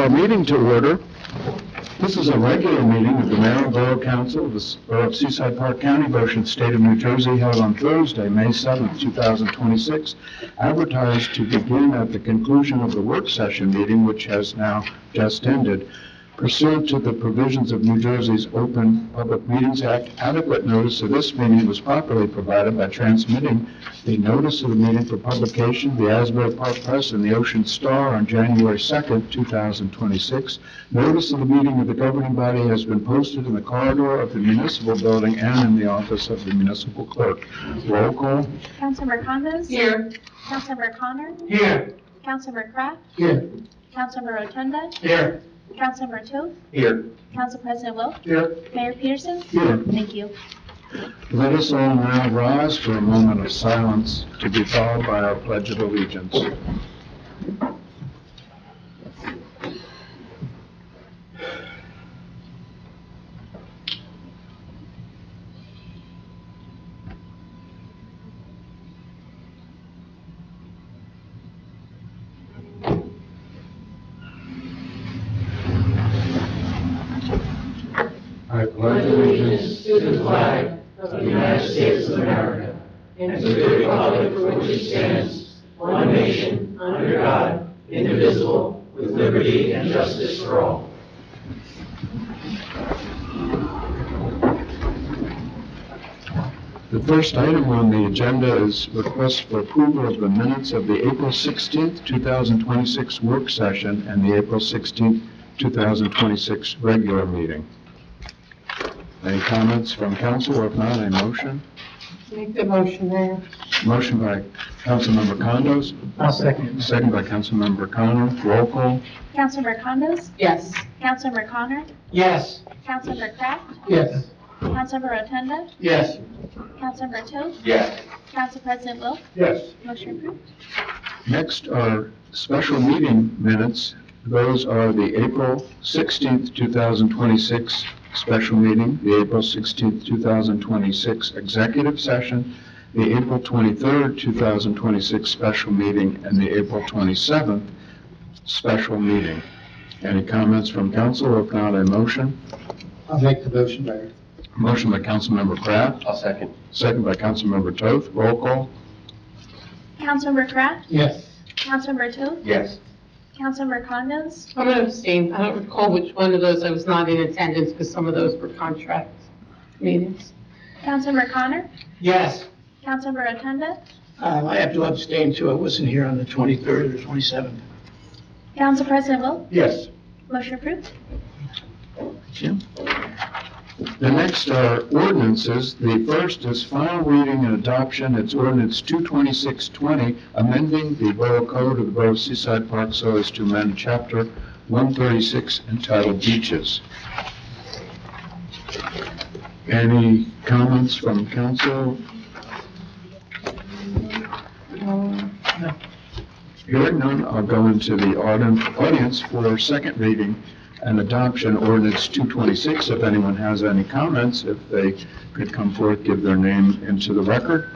our meeting to order. This is a regular meeting of the Mayor and Borough Council of the Borough of Seaside Park County, Ocean State of New Jersey, held on Thursday, May 7th, 2026, advertised to begin at the conclusion of the work session meeting, which has now just ended. Pursuant to the provisions of New Jersey's Open Public Meetings Act, adequate notice of this meeting was properly provided by transmitting the notice of the meeting for publication, the Asbury Park Press, and the Ocean Star on January 2nd, 2026. Notice of the meeting of the governing body has been posted in the corridor of the municipal building and in the office of the municipal clerk. Roll call. Councilmember Condos? Here. Councilmember Connor? Here. Councilmember Kraft? Here. Councilmember Rotunda? Here. Councilmember Toth? Here. Council President Wilk? Here. Mayor Peterson? Here. Thank you. Let us all now rise for a moment of silence to be followed by our Pledge of Allegiance. I pledge allegiance to the flag of the United States of America and to the republic for which it stands, one nation, under God, indivisible, with liberty and justice for all. The first item on the agenda is request for approval of the minutes of the April 16th, 2026 work session and the April 16th, 2026 regular meeting. Any comments from council, or if not, a motion? Make the motion, Mayor. Motion by Councilmember Condos, I'll second. second by Councilmember Connor. Roll call. Councilmember Condos? Yes. Councilmember Connor? Yes. Councilmember Kraft? Yes. Councilmember Rotunda? Yes. Councilmember Toth? Yes. Council President Wilk? Yes. Motion approved. Next are special meeting minutes. Those are the April 16th, 2026 special meeting, the April 16th, 2026 executive session, the April 23rd, 2026 special meeting, and the April 27th special meeting. Any comments from council? If not, a motion? I'll make the motion, Mayor. Motion by Councilmember Kraft, I'll second. second by Councilmember Toth. Roll call. Councilmember Kraft? Yes. Councilmember Toth? Yes. Councilmember Condos? I'm going to abstain. I don't recall which one of those I was not in attendance because some of those were contract meetings. Councilmember Connor? Yes. Councilmember Rotunda? I have to abstain too. I wasn't here on the 23rd or 27th. Council President Wilk? Yes. Motion approved. Jim? The next are ordinances. The first is final reading and adoption. It's ordinance 22620, amending the Borough Code of the Borough of Seaside Park so as to amend Chapter 136 entitled Beaches. Any comments from council? Hearing none, I'll go into the audience for second reading and adoption, ordinance 226. If anyone has any comments, if they could come forth, give their name into the record.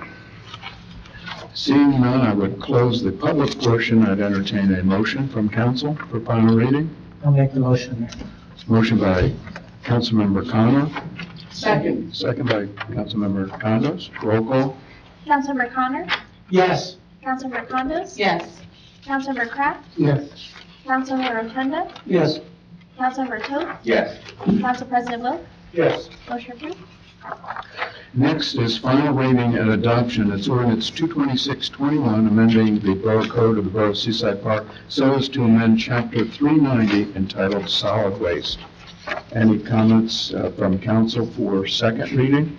Seeing none, I would close the public portion. I'd entertain a motion from council for final reading. I'll make the motion, Mayor. Motion by Councilmember Connor, Second. second by Councilmember Condos. Roll call. Councilmember Connor? Yes. Councilmember Condos? Yes. Councilmember Kraft? Yes. Councilmember Rotunda? Yes. Councilmember Toth? Yes. Council President Wilk? Yes. Motion approved. Next is final reading and adoption. It's ordinance 22621, amending the Borough Code of the Borough of Seaside Park so as to amend Chapter 390 entitled Solid Waste. Any comments from council for second reading?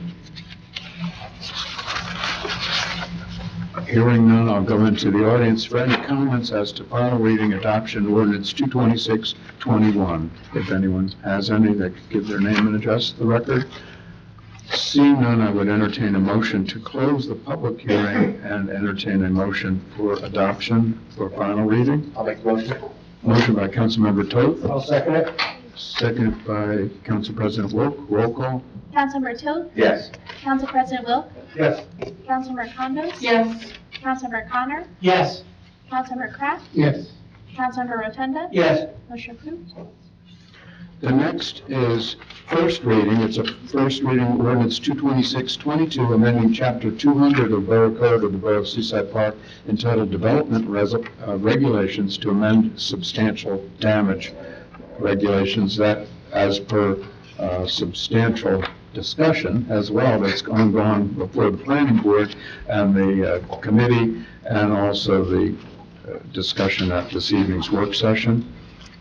Hearing none, I'll go into the audience for any comments as to final reading adoption ordinance 22621. If anyone has any, they could give their name and address to the record. Seeing none, I would entertain a motion to close the public hearing and entertain a motion for adoption for final reading. I'll make the motion. Motion by Councilmember Toth, I'll second it. second by Council President Wilk. Roll call. Councilmember Toth? Yes. Council President Wilk? Yes. Councilmember Condos? Yes. Councilmember Connor? Yes. Councilmember Kraft? Yes. Councilmember Rotunda? Yes. Motion approved. The next is first reading. It's a first reading ordinance 22622, amending Chapter 200 of Borough Code of the Borough of Seaside Park entitled Development Regulations to amend substantial damage regulations. That, as per substantial discussion as well, that's gone before the planning board and the committee, and also the discussion at this evening's work session.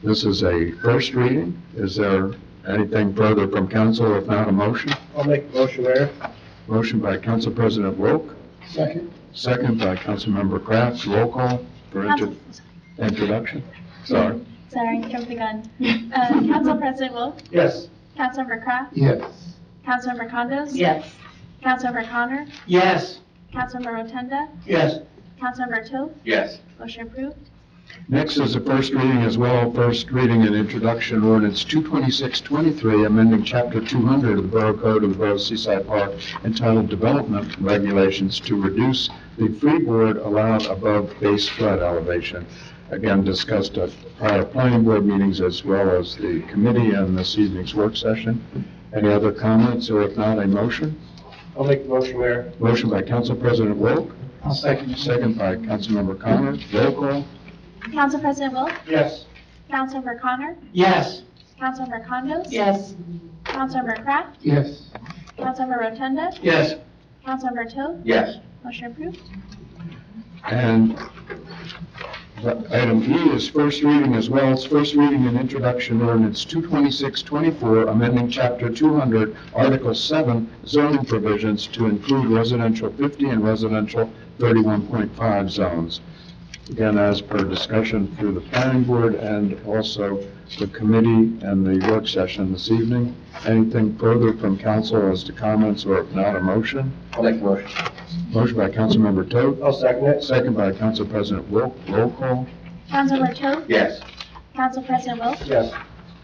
This is a first reading. Is there anything further from council? If not, a motion? I'll make a motion, Mayor. Motion by Council President Wilk, Second. second by Councilmember Kraft. Roll call for introduction. Sorry. Sorry, jumped the gun. Council President Wilk? Yes. Councilmember Kraft? Yes. Councilmember Condos? Yes. Councilmember Connor? Yes. Councilmember Rotunda? Yes. Councilmember Toth? Yes. Motion approved. Next is a first reading as well, first reading and introduction ordinance 22623, amending Chapter 200 of the Borough Code of the Borough of Seaside Park entitled Development Regulations to reduce the freeboard allowed above base flood elevation. Again, discussed at prior planning board meetings as well as the committee and this evening's work session. Any other comments, or if not, a motion? I'll make the motion, Mayor. Motion by Council President Wilk, I'll second. second by Councilmember Connor. Roll call. Council President Wilk? Yes. Councilmember Connor? Yes. Councilmember Condos? Yes. Councilmember Kraft? Yes. Councilmember Rotunda? Yes. Councilmember Toth? Yes. Motion approved. And item E is first reading as well. It's first reading and introduction ordinance 22624, amending Chapter 200, Article 7, zoning provisions to include residential 50 and residential 31.5 zones. Again, as per discussion through the planning board and also the committee and the work session this evening. Anything further from council as to comments, or if not, a motion? I'll make the motion. Motion by Councilmember Toth, I'll second it. second by Council President Wilk. Roll call. Councilmember Toth? Yes. Council President Wilk? Yes.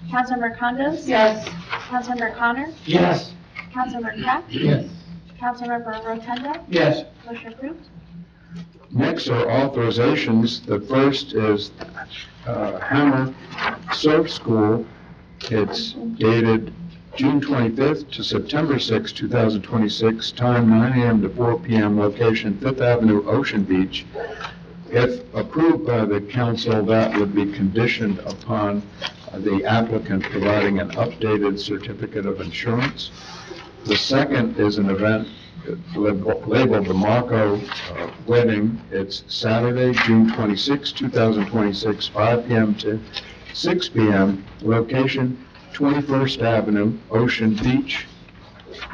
Councilmember Condos? Yes. Councilmember Connor? Yes. Councilmember Kraft? Yes. Councilmember Rotunda? Yes. Motion approved. Next are authorizations. The first is Hammer Surf School. It's dated June 25th to September 6, 2026, time 9 a.m. to 4 p.m., location 5th Avenue, Ocean Beach. If approved by the council, that would be conditioned upon the applicant providing an updated certificate of insurance. The second is an event labeled the Marco Wedding. It's Saturday, June 26, 2026, 5 p.m. to 6 p.m., location 21st Avenue, Ocean Beach.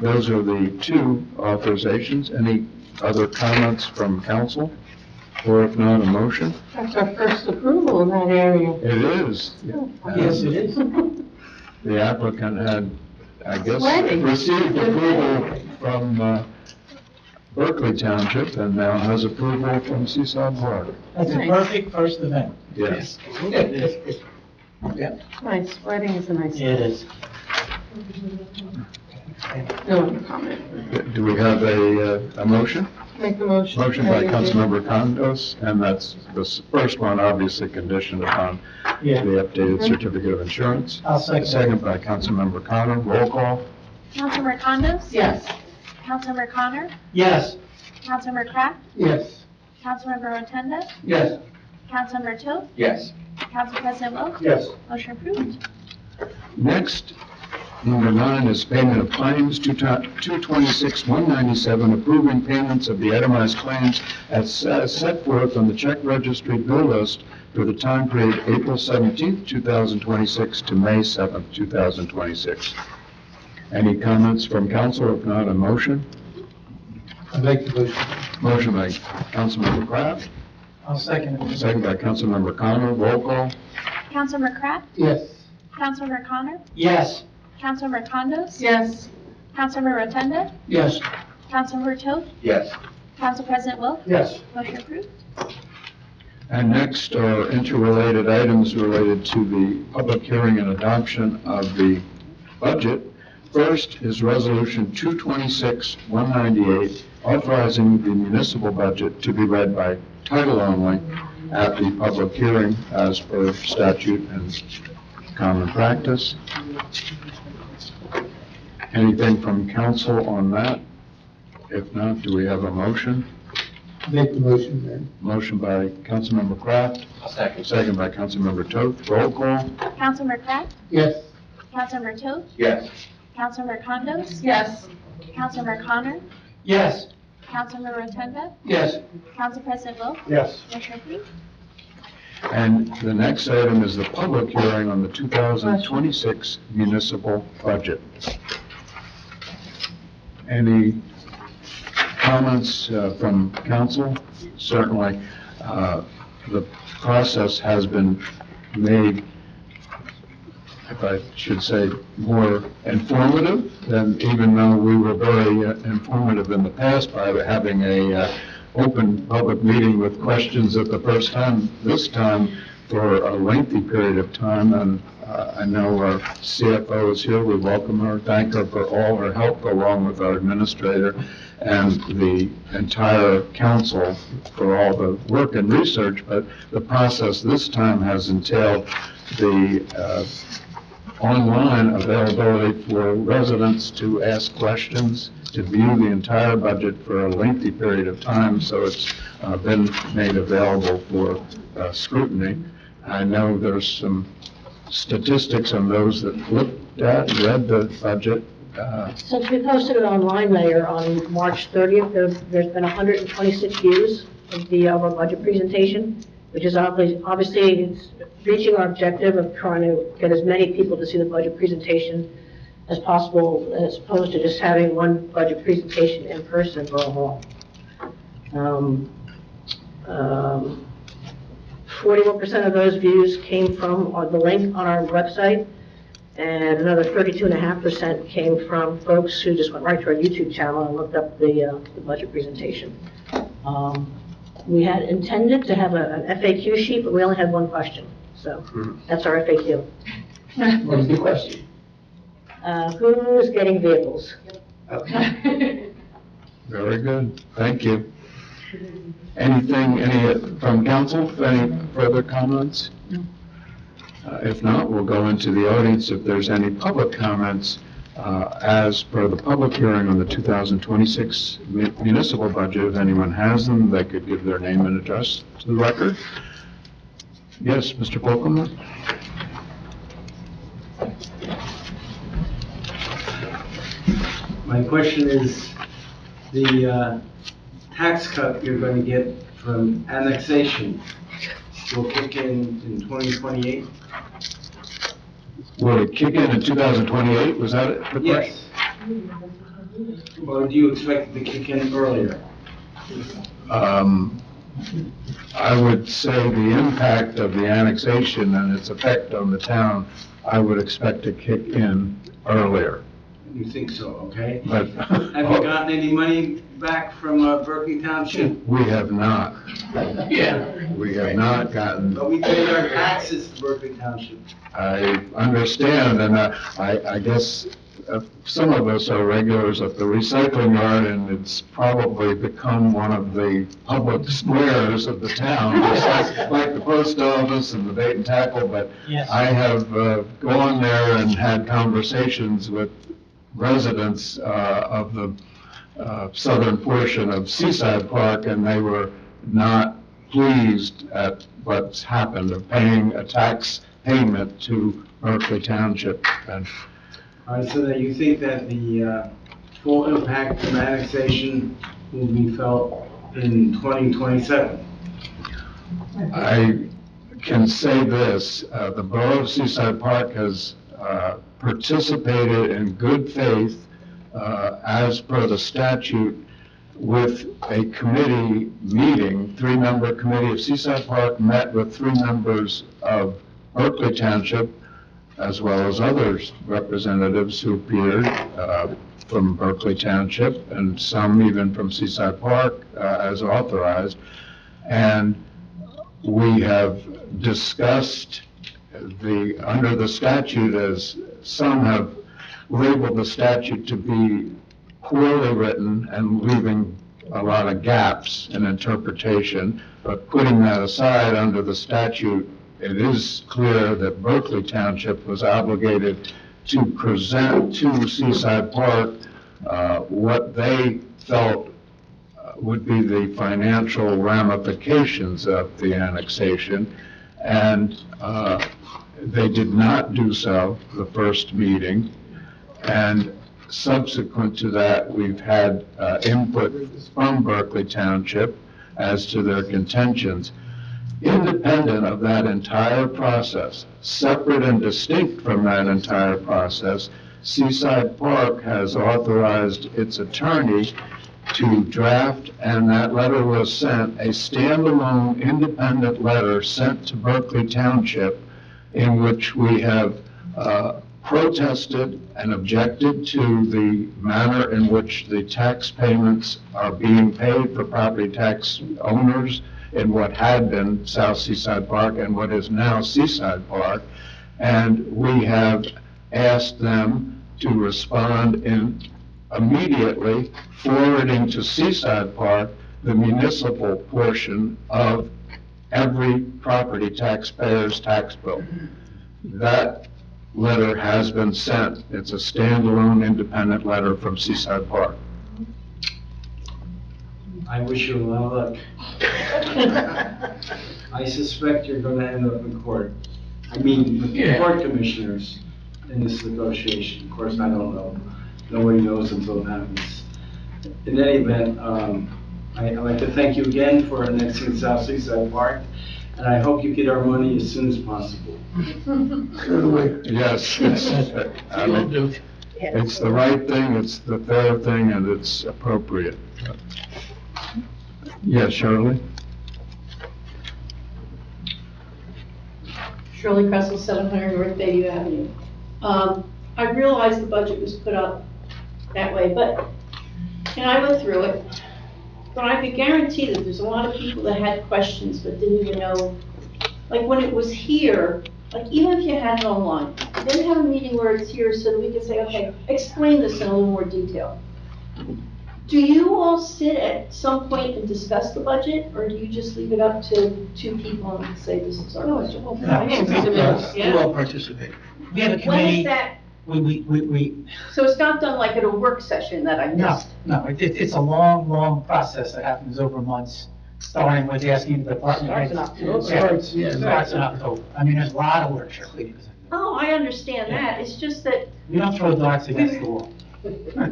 Those are the two authorizations. Any other comments from council? Or if not, a motion? That's our first approval in that area. It is. Yes, it is. The applicant had, I guess, Wedding. received approval from Berkeley Township and now has approval from Seaside Park. That's a Nice. perfect first event. Yes. Yeah. Nice, wedding is a nice. It is. No other comment. Do we have a motion? Make the motion. Motion by Councilmember Condos, and that's the first one, obviously conditioned upon the Yeah. updated certificate of insurance. I'll second. Second by Councilmember Connor. Roll call. Councilmember Condos? Yes. Councilmember Connor? Yes. Councilmember Kraft? Yes. Councilmember Rotunda? Yes. Councilmember Toth? Yes. Council President Wilk? Yes. Motion approved. Next, number 9 is payment of claims, 226-197, approving payments of the itemized claims as set forth on the check registry bill list for the time period April 17th, 2026 to May 7th, 2026. Any comments from council? If not, a motion? I'll make the motion. Motion by Councilmember Kraft, I'll second it. second by Councilmember Connor. Roll call. Councilmember Kraft? Yes. Councilmember Connor? Yes. Councilmember Condos? Yes. Councilmember Rotunda? Yes. Councilmember Toth? Yes. Council President Wilk? Yes. Motion approved. And next are interrelated items related to the public hearing and adoption of the budget. First is Resolution 226-198, authorizing the municipal budget to be read by title only at the public hearing as per statute and common practice. Anything from council on that? If not, do we have a motion? Make the motion, Mayor. Motion by Councilmember Kraft. Second. Second by Councilmember Toth. Roll call. Councilmember Kraft, Yes. Councilmember Toth, Yes. Councilmember Condos, Yes. Councilmember Connor, Yes. Councilmember Rotunda, Yes. Council President Wilk, Yes. Mayor Murphy. And the next item is the public hearing on the 2026 municipal budget. Any comments from council? Certainly, the process has been made, if I should say, more informative than, even though we were very informative in the past by having a open public meeting with questions at the first time, this time for a lengthy period of time. And I know our CFO is here. We welcome her, thank her for all her help, along with our administrator and the entire council for all the work and research. But the process this time has entailed the online availability for residents to ask questions, to view the entire budget for a lengthy period of time, so it's been made available for scrutiny. I know there's some statistics on those that looked at, read the budget. Since we posted it online, Mayor, on March 30th, there's been 126 views of our budget presentation, which is obviously it's reaching our objective of trying to get as many people to see the budget presentation as possible, as opposed to just having one budget presentation in person for a hall. 41% of those views came from the link on our website, and another 32.5% came from folks who just went right to our YouTube channel and looked up the budget presentation. We had intended to have an FAQ sheet, but we only had one question, so that's our FAQ. What was the question? Who's getting vehicles? Very good, thank you. Anything, from council, any further comments? If not, we'll go into the audience if there's any public comments as per the public hearing on the 2026 municipal budget. If anyone has them, they could give their name and address to the record. Yes, Mr. Polkman? My question is, the tax cut you're going to get from annexation will kick in 2028? Will it kick in 2028? Was that it? The question? Yes. Or do you expect it to kick in earlier? I would say the impact of the annexation and its effect on the town, I would expect to kick in earlier. You think so, okay? But Have you gotten any money back from Berkeley Township? we have not. Yeah. We have not gotten. But we paid our taxes to Berkeley Township. I understand, and I guess some of us are regulars at the recycling yard, and it's probably become one of the public squares of the town, just like the post office and the bait and tackle. But Yes. I have gone there and had conversations with residents of the southern portion of Seaside Park, and they were not pleased at what's happened, of paying a tax payment to Berkeley Township. And All right, so that you think that the full impact of annexation will be felt in 2027? I can say this, the Borough of Seaside Park has participated in good faith, as per the statute, with a committee meeting, three-member committee of Seaside Park met with 3 members of Berkeley Township, as well as others, representatives who appeared from Berkeley Township, and some even from Seaside Park, as authorized. And we have discussed under the statute, as some have labeled the statute to be poorly written and leaving a lot of gaps in interpretation, but putting that aside, under the statute, it is clear that Berkeley Township was obligated to present to Seaside Park what they felt would be the financial ramifications of the annexation, and they did not do so the first meeting, and subsequent to that, we've had input from Berkeley Township as to their contentions. Independent of that entire process, separate and distinct from that entire process, Seaside Park has authorized its attorney to draft, and that letter was sent, a standalone independent letter sent to Berkeley Township, in which we have protested and objected to the manner in which the tax payments are being paid for property tax owners in what had been South Seaside Park and what is now Seaside Park. And we have asked them to respond in immediately, forwarding to Seaside Park the municipal portion of every property taxpayer's tax bill. That letter has been sent. It's a standalone independent letter from Seaside Park. I wish you a lot of luck. I suspect you're going to end up in court. I mean, with the court commissioners in this negotiation. Of course, I don't know. Nobody knows until it happens. In any event, I'd like to thank you again for annexing South Seaside Park, and I hope you get our money as soon as possible. Yes, I mean, it's the right thing, it's the fair thing, and it's appropriate. Yes, Shirley? Shirley Kressel, 700 North Bayview Avenue. I realize the budget was put up that way, and I went through it, but I could guarantee that there's a lot of people that had questions but didn't even know, like when it was here, like even if you had it online, then have a meeting where it's here so that we could say, okay, explain this in a little more detail. Do you all sit at some point and discuss the budget, or do you just leave it up to two people and say this is our budget? We all participate. We have a When is committee, that, we, so it's not done like at a work session that I missed? no, it's a long process that happens over months, starting with asking the department. Starts in October. Starts in October. I mean, there's a lot of work, Shirley. Oh, I understand that, it's just that, We don't throw darts against the wall.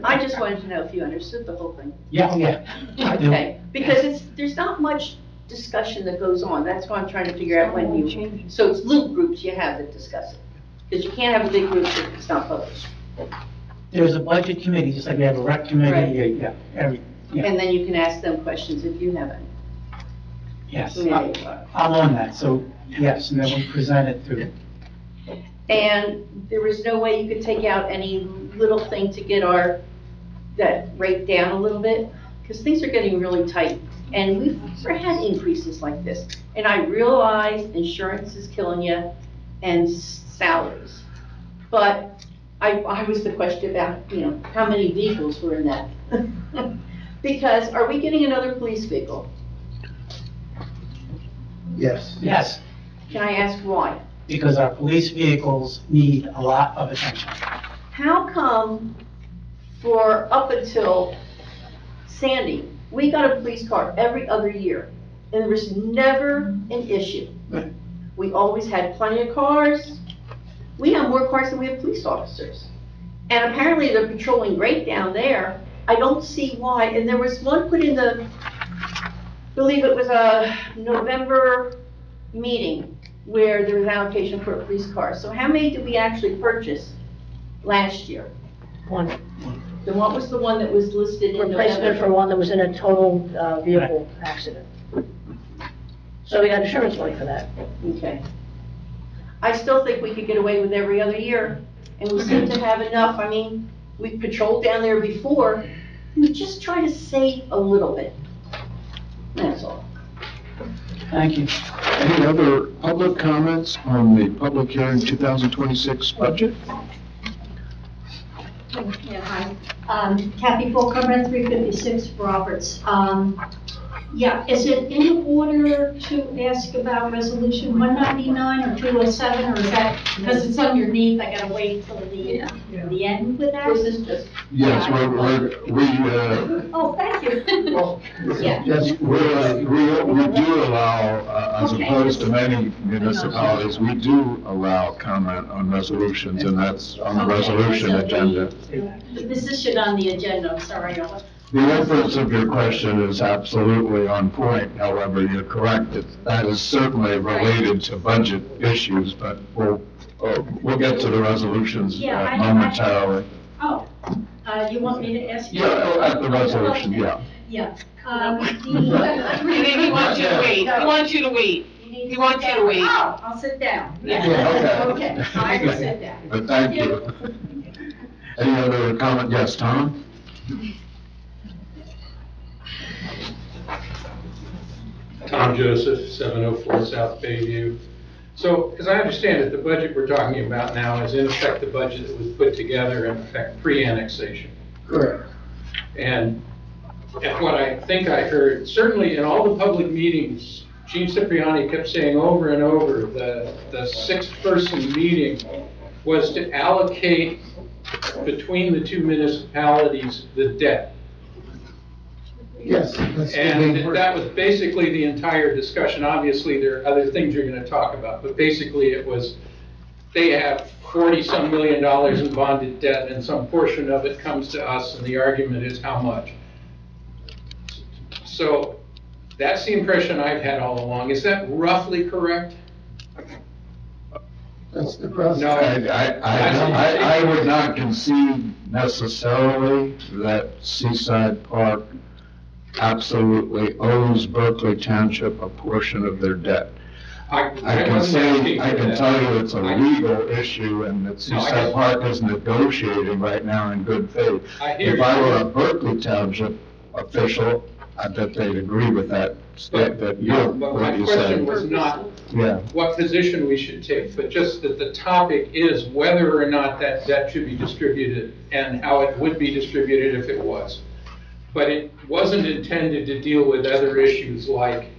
I just wanted to know if you understood the whole thing. Yeah, I do. Okay, because there's not much discussion that goes on, that's why I'm trying to figure out when you, so it's little groups you have that discuss it. Because you can't have a big group if it's not published. There's a budget committee, just like we have a rec Right. committee, yeah. And then you can ask them questions if you have any. Yes, Yeah. I'm on that, so, yes, and then we present it to, And there was no way you could take out any little thing to get that rate down a little bit? Because things are getting really tight, and we've never had increases like this. And I realize insurance is killing you and salaries. But I was the question about, how many vehicles were in that? Because are we getting another police vehicle? Yes. yes, Can I ask why? because our police vehicles need a lot of attention. How come for up until Sandy, we got a police car every other year, and there was never an issue? Right. We always had plenty of cars. We have more cars than we have police officers. And apparently they're patrolling right down there. I don't see why, and there was one put in I believe it was a November meeting where there was an allocation for a police car. So how many did we actually purchase last year? One Then what was the one that was listed in replacement for November? one that was in a total vehicle accident. So we got insurance money for that. Okay. I still think we could get away with every other year, and we seem to have enough. I mean, we patrolled down there before. We just try to save a little bit. That's all. Thank you. Any other public comments on the public hearing 2026 budget? Yeah, hi. Kathy Fulcomer, 356 Roberts. Yeah, is it in order to ask about resolution 199 or 207, or is that, because it's underneath, I gotta wait till the end with that? This is just, Yes, Oh, thank you. Yeah. Yes, we do allow, as Okay. opposed to many municipalities, we do allow comment on resolutions, and that's on the Okay, resolution so agenda. The position on the agenda, I'm sorry. The inference of your question is absolutely on point. However, you're correct that is certainly related to budget issues, but we'll get to the resolutions Yeah, momentarily. Oh, you want me to ask you? Yeah, at the resolution, yeah. Yeah. He wants you to wait. He wants you to wait. He wants you to wait. Oh, I'll sit down. Yeah, Okay, I will sit down. But thank you. Any other comment? Yes, Tom? Tom Joseph, 704 South Bayview. So, as I understand it, the budget we're talking about now is in effect the budget that was put together in effect pre-annexation. correct. And what I think I heard, certainly in all the public meetings, Gene Cipriani kept saying over and over, the six-person meeting was to allocate between the two municipalities the debt. Yes, that's the main And word. that was basically the entire discussion. Obviously, there are other things you're going to talk about, but basically it was, they have 40-some million dollars in bonded debt, and some portion of it comes to us, and the argument is how much. So that's the impression I've had all along. Is that roughly correct? That's the process. No. I would not concede necessarily that Seaside Park absolutely owes Berkeley Township a portion of their debt. I can tell you it's a legal issue and that Seaside Park is negotiating right now in good faith. If I were a Berkeley Township official, I bet they'd agree with that, But my what you question said. was not Yeah. what position we should take, but just that the topic is whether or not that debt should be distributed and how it would be distributed if it was. But it wasn't intended to deal with other issues like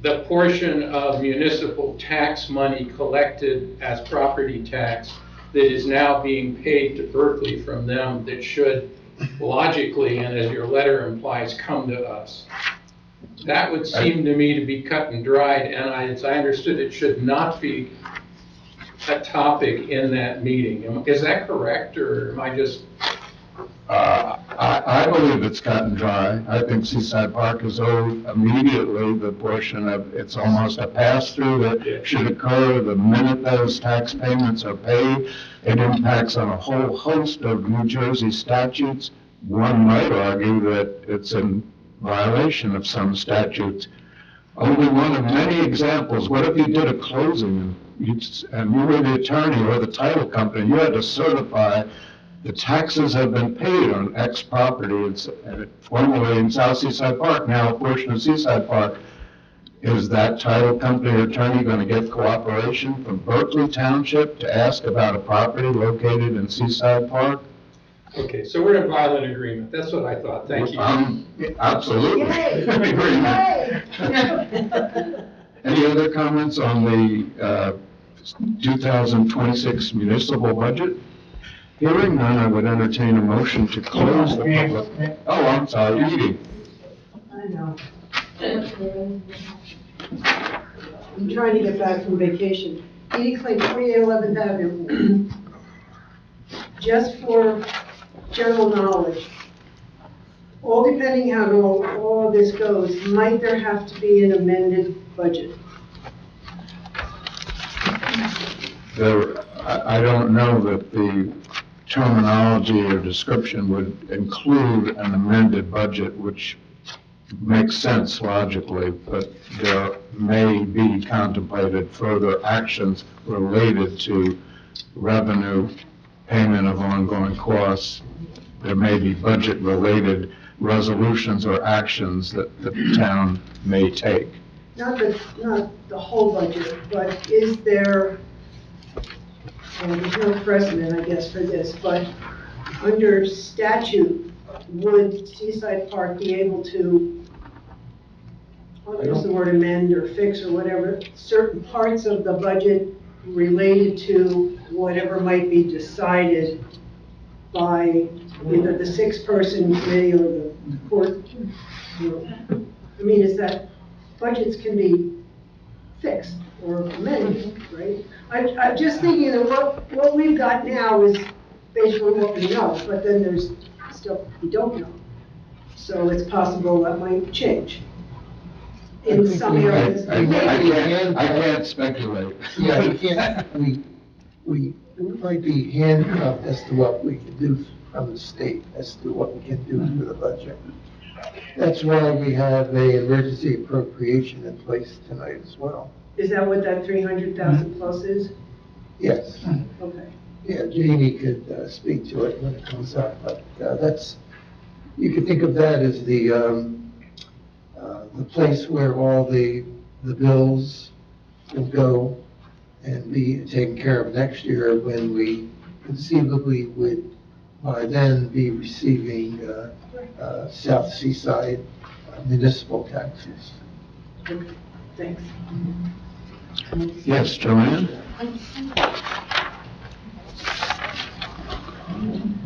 the portion of municipal tax money collected as property tax that is now being paid to Berkeley from them that should logically, and as your letter implies, come to us. That would seem to me to be cut and dried, and as I understood, it should not be a topic in that meeting. Is that correct, or am I just... I believe it's cut and dry. I think Seaside Park is owed immediately the portion of, it's almost a pass-through that should occur the minute those tax payments are paid. It impacts on a whole host of New Jersey statutes. One might argue that it's in violation of some statutes. Only one of many examples. What if you did a closing and you were the attorney or the title company, you had to certify the taxes have been paid on X property, it's formerly in South Seaside Park, now a portion of Seaside Park. Is that title company or attorney going to get cooperation from Berkeley Township to ask about a property located in Seaside Park? Okay, so we're in violent agreement. That's what I thought. Thank you. Absolutely. Any other comments on the 2026 municipal budget? Hearing none, I would entertain a motion to close the public. Oh, I'm sorry, Edie. I know. I'm trying to get back from vacation. Edie Clay, 311th Avenue. Just for general knowledge, all depending how all this goes, might there have to be an amended budget? I don't know that the terminology or description would include an amended budget, which makes sense logically, but there may be contemplated further actions related to revenue, payment of ongoing costs. There may be budget-related resolutions or actions that the town may take. Not the whole budget, but is there there's no precedent, I guess, for this, but under statute, would Seaside Park be able to, I'll use the word amend or fix or whatever, certain parts of the budget related to whatever might be decided by either the six-person committee or the court? I mean, is that budgets can be fixed or amended, right? I'm just thinking that what we've got now is basically what we know, but then there's stuff we don't know. So it's possible that might change in some areas. I can't speculate. Yeah, we can't, we might be handcuffed as to what we can do from the state, as to what we can do for the budget. That's why we have a emergency appropriation in place tonight as well. Is that what that 300,000 plus is? Yes. Okay. Yeah, Jamie could speak to it when it comes up, but that's, you could think of that as the place where all the bills will go and be taken care of next year, when we conceivably would by then be receiving South Seaside municipal taxes. Okay, thanks. Yes, Joanne?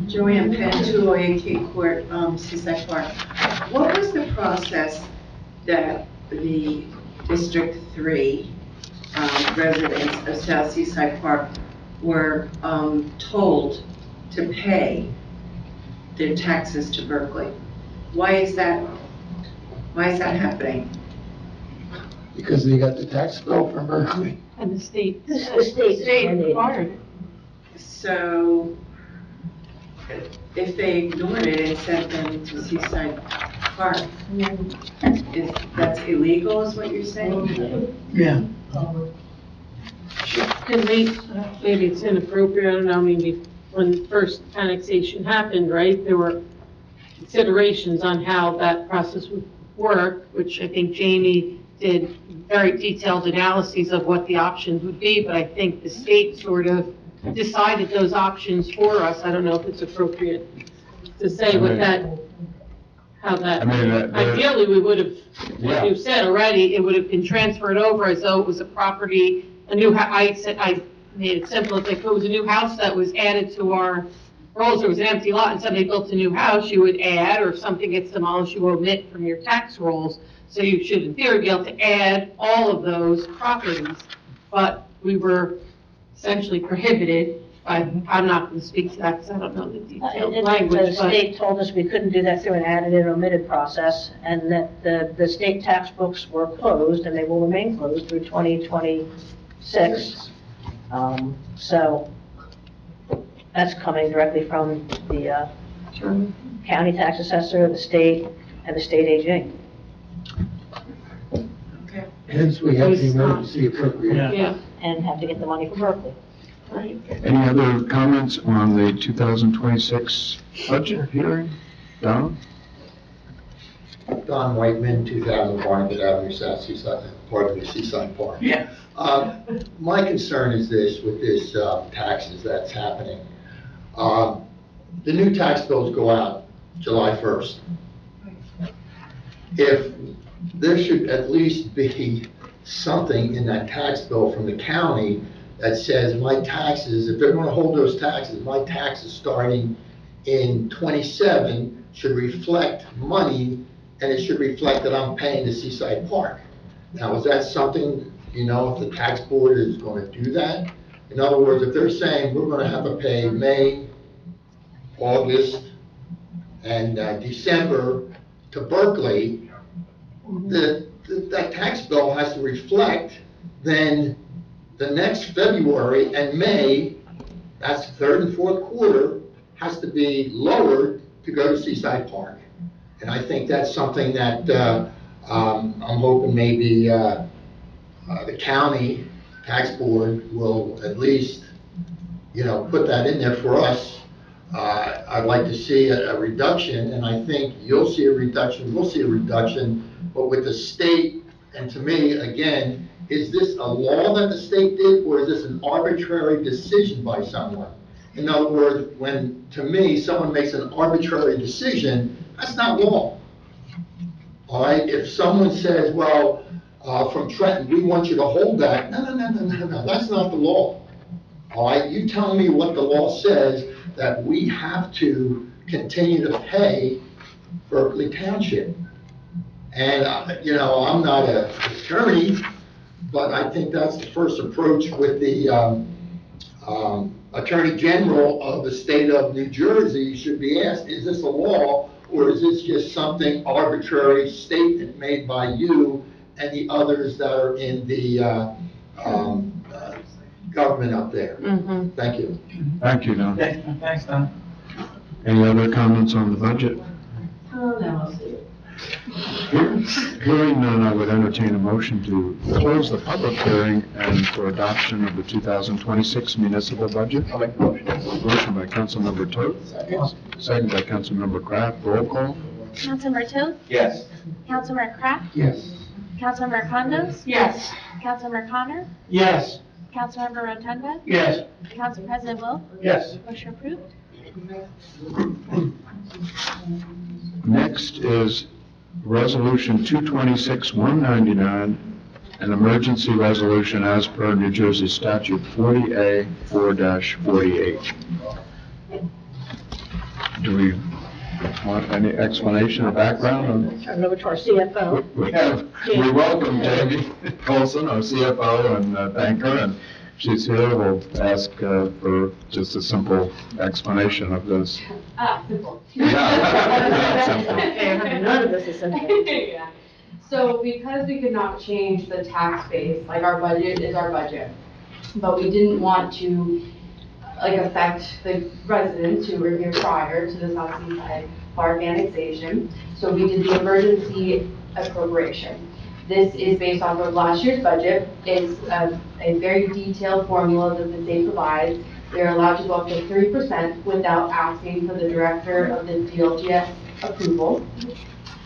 Joanne Penn, 208 Cape Court, Seaside Park. What was the process that the District 3 residents of South Seaside Park were told to pay their taxes to Berkeley? Why is that happening? Because they got the tax bill from Berkeley. And the state. The state required it. So if they ignored it and sent them to Seaside Park, that's illegal, is what you're saying? Yeah. And maybe it's inappropriate, I don't know, maybe when the first annexation happened, right, there were considerations on how that process would work, which I think Jamie did very detailed analyses of what the options would be, but I think the state sort of decided those options for us. I don't know if it's appropriate to say how that, ideally, we would have, what you said already, it would have been transferred over as though it was a property, a new, I made it simple, it's like if it was a new house that was added to our rolls, there was an empty lot and somebody built a new house, you would add, or if something gets demolished, you omit from your tax rolls. So you should, in theory, be able to add all of those properties. But we were essentially prohibited. I'm not going to speak to that because I don't know the detailed language. The state told us we couldn't do that through an added and omitted process, and that the state tax books were closed, and they will remain closed through 2026. So that's coming directly from the county tax assessor, the state, and the state AG. Okay. Hence, we have the emergency appropriation. Yeah. And have to get the money from Berkeley. Right. Any other comments on the 2026 budget hearing? Don? Don Whiteman, 2000 Barnett Avenue, South Seaside, part of the Seaside Park. Yeah. My concern is this, with this taxes that's happening. The new tax bills go out July 1st. If there should at least be something in that tax bill from the county that says my taxes, if they're going to hold those taxes, my taxes starting in 27 should reflect money, and it should reflect that I'm paying the Seaside Park. Now, is that something, if the tax board is going to do that? In other words, if they're saying we're going to have to pay May, August, and December to Berkeley, that tax bill has to reflect then the next February and May, that's the third and fourth quarter, has to be lowered to go to Seaside Park. And I think that's something that I'm hoping maybe the county tax board will at least, put that in there for us. I'd like to see a reduction, and I think you'll see a reduction, we'll see a reduction, but with the state, and to me, again, is this a law that the state did, or is this an arbitrary decision by someone? In other words, when, to me, someone makes an arbitrary decision, that's not law. All right, if someone says, well, from Trenton, we want you to hold that, no, that's not the law. All right, you tell me what the law says that we have to continue to pay Berkeley Township. And, I'm not an attorney, but I think that's the first approach with the Attorney General of the state of New Jersey should be asked, is this a law, or is this just something arbitrary statement made by you and the others that are in the government up there? Thank you. Thank you, Don. Thanks, Don. Any other comments on the budget? Oh, no, I'll see it. Hearing none, I would entertain a motion to close the public hearing and for adoption of the 2026 municipal budget. I'll make the motion. Motion by Councilmember Toth, second by Councilmember Kraft. Roll call. Councilmember Toth? Yes. Councilmember Kraft? Yes. Councilmember Condos? Yes. Councilmember Connor? Yes. Councilmember Rotunda? Yes. Council President Wilk? Yes. Motion approved. Next is Resolution 226-199, an emergency resolution as per New Jersey Statute 40A 4-48. Do we want any explanation or background? Turn it over to our CFO. We welcome Jamie Colson, our CFO, and thank her, and she's here. We'll ask for just a simple explanation of this. Simple. None of this is simple. Yeah. So because we could not change the tax base, like our budget is our budget, but we didn't want to affect the residents who were here prior to the South Seaside Park annexation. So we did the emergency appropriation. This is based off of last year's budget. It's a very detailed formula that the state provides. They're allowed to go up to 3% without asking for the director of the DLGS approval.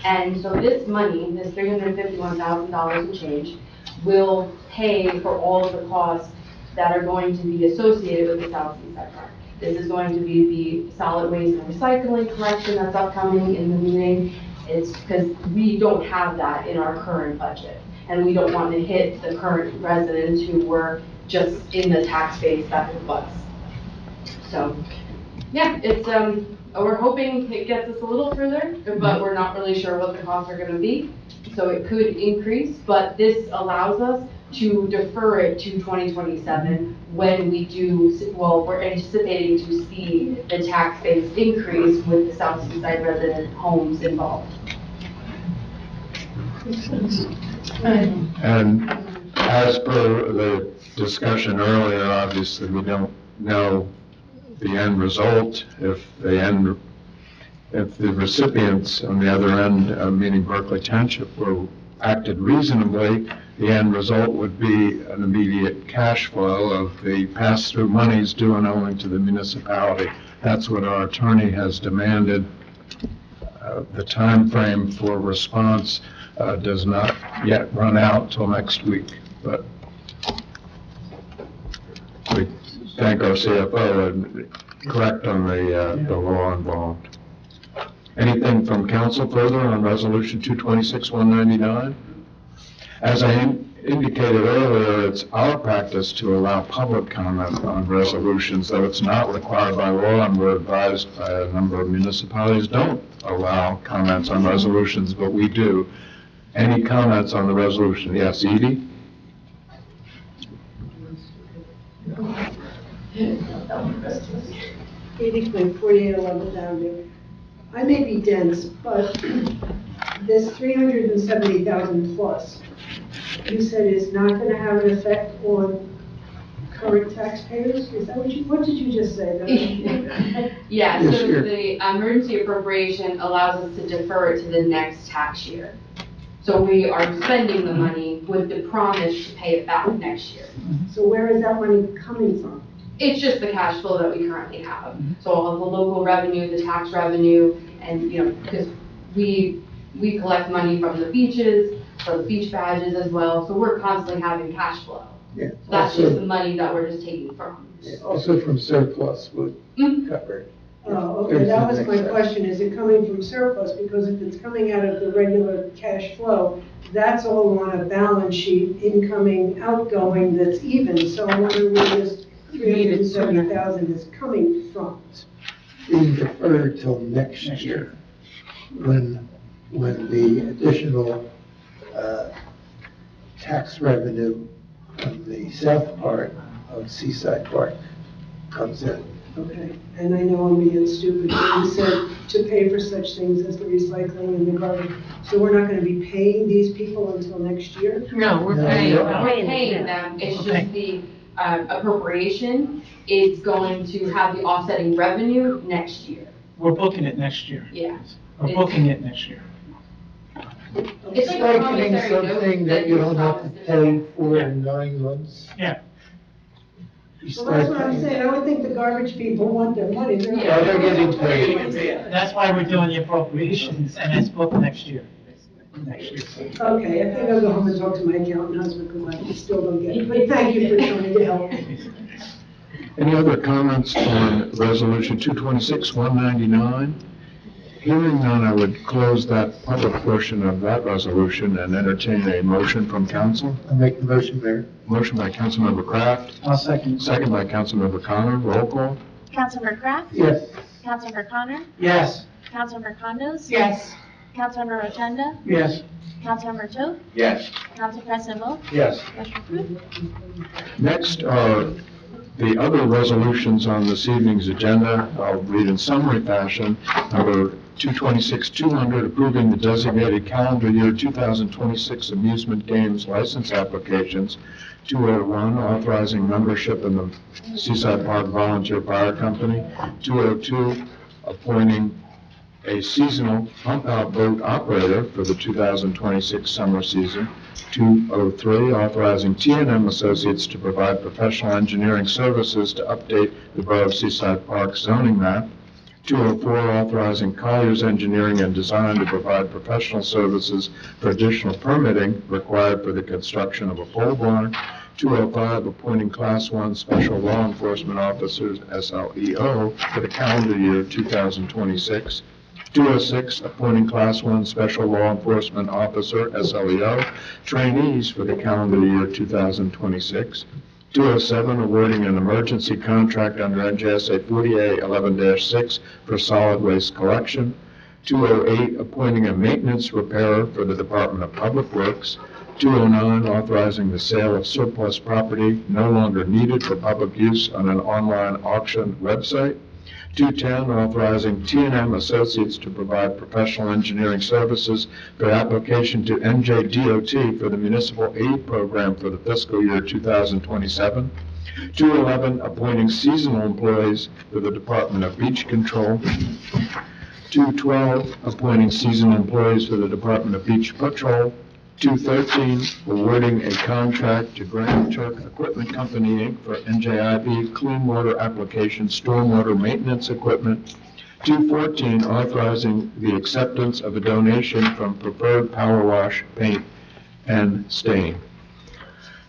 And so this money, this $351,000 and change, will pay for all of the costs that are going to be associated with the South Seaside Park. This is going to be the solid waste and recycling collection that's upcoming in the meeting. It's because we don't have that in our current budget, and we don't want to hit the current residents who were just in the tax base that it was. So, yeah, it's we're hoping it gets us a little further, but we're not really sure what the costs are going to be. So it could increase, but this allows us to defer it to 2027 when we do, well, we're anticipating to see the tax base increase with the South Seaside resident homes involved. And as per the discussion earlier, obviously, we don't know the end result. If the recipients on the other end, meaning Berkeley Township, were acted reasonably, the end result would be an immediate cash flow of the pass-through monies due and owing to the municipality. That's what our attorney has demanded. The time frame for response does not yet run out till next week, but we thank our CFO and correct on the law involved. Anything from council further on Resolution 226-199? As I indicated earlier, it's our practice to allow public comment on resolutions, though it's not required by law, and we're advised by a number of municipalities don't allow comments on resolutions, but we do. Any comments on the resolution? Yes, Edie? Edie Quinn, 4811 Avenue. I may be dense, but this 370,000 plus, you said is not going to have an effect on current taxpayers? Is that what did you just say? Yeah, so the emergency appropriation allows us to defer it to the next tax year. So we are spending the money with the promise to pay it back next year. So where is that money coming from? It's just the cash flow that we currently have. So all the local revenue, the tax revenue, and because we collect money from the beaches, the beach badges as well, so we're constantly having cash flow. Yeah. That's Also- just the money that we're just taking from. Yeah, Also from surplus would cover it. Oh, okay, that was my question, is it coming from surplus? Because if it's coming out of the regular cash flow, that's all on a balance sheet, incoming, outgoing, that's even. So I wonder where this 370,000 is coming from. Being deferred till next year, when the additional tax revenue from the south part of Seaside Park comes in. Okay, and I know I'm being stupid, but you said to pay for such things as the recycling and the garbage. So we're not gonna be paying these people until next year? No, we're No, paying. no. We're paying them, it's just the appropriation is going to have the offsetting revenue next year. We're booking it next year. Yeah. We're booking it next year. It's like a Start getting promissory note something that you don't have to promise pay for in 9 months. Yeah. You Well, that's start what I'm paying. saying, I would think the garbage people want their money. They're not- Yeah, they're getting paid. That's why we're doing the appropriations, and it's booked next year. Next year. Okay, I think I'll go home and talk to my accountant husband, because I still don't get it, but thank you for trying to help. Any other comments on Resolution 226-199? Hearing none, I would close that public portion of that resolution and entertain a motion from council. I make the motion, Mayor. Motion by Councilmember Kraft, I'll second. second by Councilmember Connor. Roll call. Councilmember Kraft? Yes. Councilmember Connor? Yes. Councilmember Condos? Yes. Councilmember Rotunda? Yes. Councilmember Toth? Yes. Council President Wilk? Yes. Motion approved. Next are the other resolutions on this evening's agenda. I'll read in summary fashion. Number 226-200, approving the designated calendar year 2026 amusement games license applications. 201, authorizing membership in the Seaside Park Volunteer Fire Company. 202, appointing a seasonal pump-out boat operator for the 2026 summer season. 203, authorizing T&M Associates to provide professional engineering services to update the Borough of Seaside Park zoning map. 204, authorizing Colliers Engineering and Design to provide professional services for additional permitting required for the construction of a pole barn. 205, appointing Class 1 Special Law Enforcement Officers, SLEO, for the calendar year 2026. 206, appointing Class 1 Special Law Enforcement Officer, SLEO, trainees for the calendar year 2026. 207, awarding an emergency contract under NJSA 4811-6 for solid waste collection. 208, appointing a maintenance repairer for the Department of Public Works. 209, authorizing the sale of surplus property no longer needed for public use on an online auction website. 210, authorizing T&M Associates to provide professional engineering services for application to NJDOT for the Municipal Aid Program for the fiscal year 2027. 211, appointing seasonal employees for the Department of Beach Control. 212, appointing seasonal employees for the Department of Beach Patrol. 213, awarding a contract to Grand Turk Equipment Company, Inc. for NJIB clean water application stormwater maintenance equipment. 214, authorizing the acceptance of a donation from Preferred Power Wash Paint and Stain.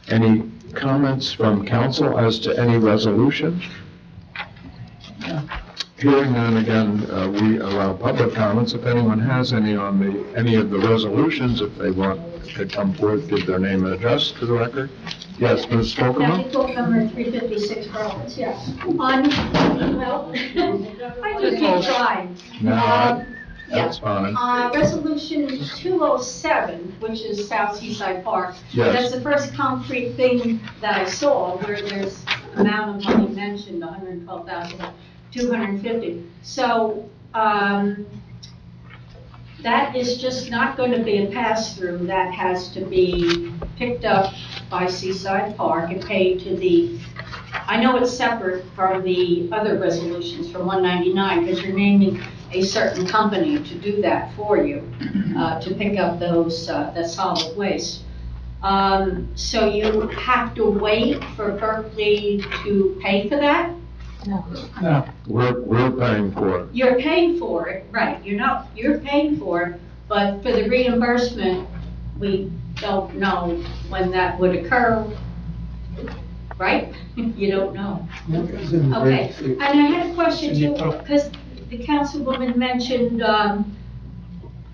Any comments from council as to any resolution? Hearing none, again, we allow public comments. If anyone has any on any of the resolutions, if they want to come forward, give their name and address to the record. Yes, Ms. Kathy Folkman? Fulkham, 356 Rollins, yes. Well, I just keep trying. No, Yeah. that's fine. Resolution 207, which is South Seaside Park. Yes. That's the first concrete thing that I saw where there's amount of money mentioned, 112,250. So, that is just not going to be a pass-through. That has to be picked up by Seaside Park and paid to the, I know it's separate from the other resolutions from 199, because you're naming a certain company to do that for you, to pick up those, that solid waste. So you have to wait for Berkeley to pay for that? No. We're paying for it. You're paying for it, right, you're paying for it, but for the reimbursement, we don't know when that would occur, right? You don't know. Okay, and I had a question too, because the councilwoman mentioned,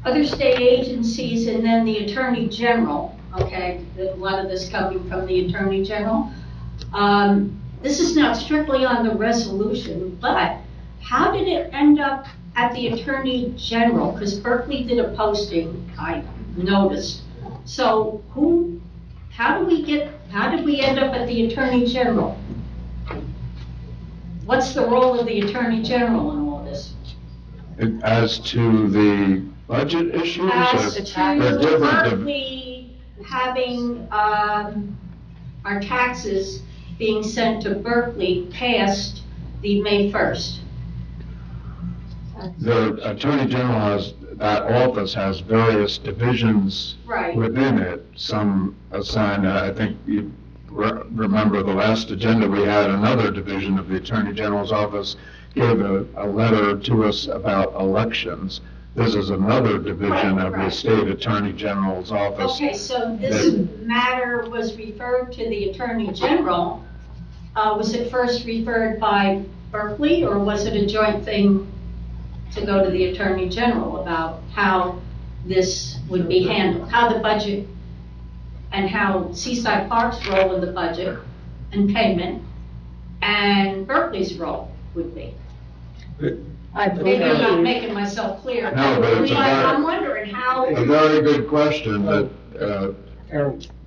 other state agencies and then the Attorney General, okay? A lot of this coming from the Attorney General. This is not strictly on the resolution, but how did it end up at the Attorney General? Because Berkeley did a posting, I noticed. So how did we end up at the Attorney General? What's the role of the Attorney General in all this? As to the budget issues? As or- to or different- Berkeley having, our taxes being sent to Berkeley past the May 1st. The Attorney General has, that office has various divisions Right. within it. Some assigned, I think you remember the last agenda, we had another division of the Attorney General's office gave a letter to us about elections. This is another division of the State Attorney General's office. Okay, so this matter was referred to the Attorney General. Was it first referred by Berkeley, or was it a joint thing to go to the Attorney General about how this would be handled, how the budget, and how Seaside Park's role in the budget and payment, and Berkeley's role would be? Maybe I'm not making myself clear. No, but it's I'm wondering how. a very good question, but,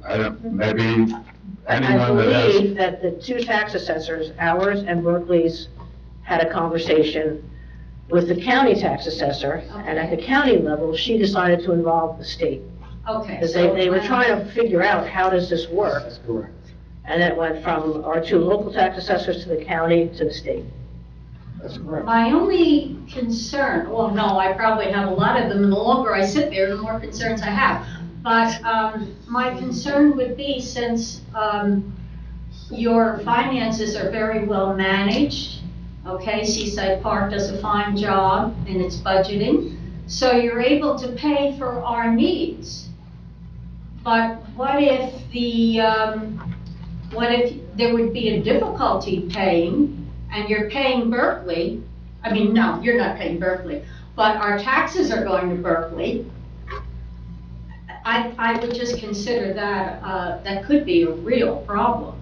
I don't, maybe I anyone that has. believe that the two tax assessors, ours and Berkeley's, had a conversation with the county tax assessor, and at the county level, she decided to involve the state. Okay. Because they were trying to figure out, how does this work? That's correct. And it went from our two local tax assessors to the county to the state. That's correct. My only concern, well, no, I probably have a lot of them, and the longer I sit there, the more concerns I have. But my concern would be, since your finances are very well managed, okay, Seaside Park does a fine job in its budgeting, so you're able to pay for our needs. But what if there would be a difficulty paying, and you're paying Berkeley? I mean, no, you're not paying Berkeley, but our taxes are going to Berkeley. I would just consider that, that could be a real problem,